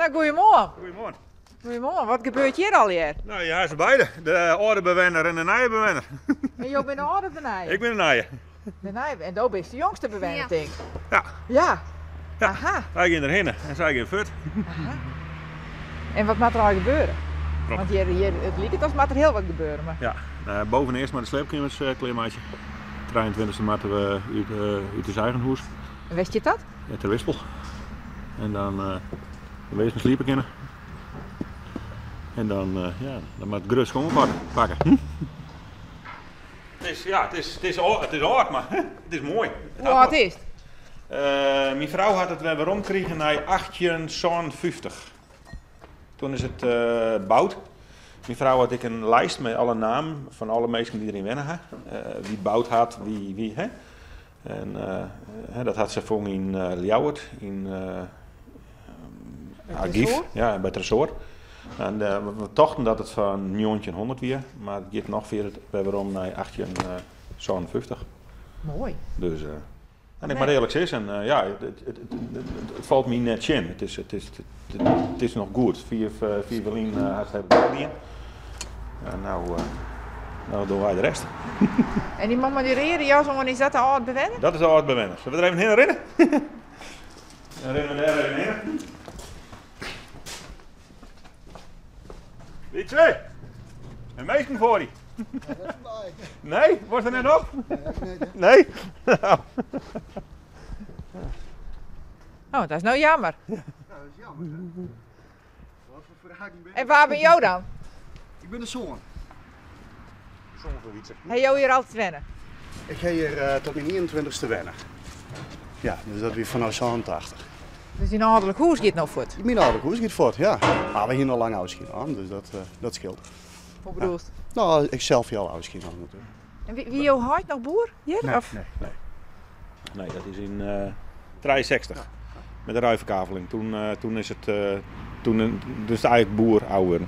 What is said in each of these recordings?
Nou, goedemorgen. Goedemorgen. Goedemorgen. Wat gebeurt hier al hier? Nou, ja, ze beide. De oude bewoner en de nieuwe bewoner. En jij bent de oude benij. Ik ben de nieuwe. De nieuwe. En dat is de jongste bewoner, Ja. denk ik. Ja. Ja. Ja. Aha. Wij gaan erheen en zij gaan voort. Aha. En wat moet er al gebeuren? Klopt. Want hier, het lijkt als moet er heel wat gebeuren. Maar... Ja, boven eerst maar de sleepklimmers kleermaatje. 23e moeten we uit de Zuigenhoes. En wist je dat? Ja, ter Wispel. En dan wees mijn sliepen kennen. En dan, ja, dan moet het grus gewoon pakken. Het is, ja, het is hard, maar het is mooi. Hoe oud is het? Mijn vrouw had het weer omgekregen naar 1850. Toen is het bouwd. Mijn vrouw had ik een lijst met alle namen van alle mensen die erin wennen. Wie het bouwd had, wie hè. En dat had ze voor in Ljouwert, in Archief, Tresor? ja, bij Tresor. En we dachten dat het van 1900 weer, maar het gaat nog weer om naar 1850. Mooi. Dus, en ik maar eerlijk zeg, en ja, het valt me net in. Het is nog goed. Vier Berlin had het België. En nou doen wij de rest. En die mama die reden jou zo, is dat de oude bewoner? Dat is de oude bewoner. Zullen we er even heen rennen? Dan rennen we daar even heen. Wie twee? Een meisje voor die. Nee, wordt er net op? Nee? Oh, dat is nou jammer. Ja, dat is jammer. Wat voor verhaking ben je? En waar ben jou dan? Ik ben de zoon. Heb jou hier altijd wennen? Ik ga hier tot mijn 21ste wennen. Ja, dus dat weer vanaf 87. Dus die ouderlijk hoes gaat nog voort. Mijn oude koers gaat voort, ja. Maar we hier nog lang oud aan, dus dat scheelt. Hoe bedoel je? Nou, ik zelf heel oud aan natuurlijk. En wie jou huid nog boer? Hier? Of? Nee, dat is in 63. Met de ruiverkaveling. Toen is het dus eigenlijk boer ouder.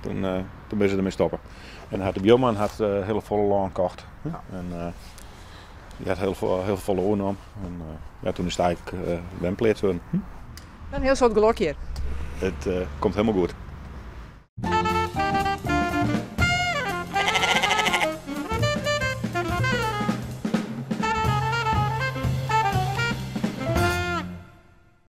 Toen ben ze ermee stoppen. En de bioman had hele volle laan gekocht. En die had heel volle oornam. En ja, toen is het eigenlijk wempleerd worden. Een heel soort geluk hier. Het komt helemaal goed.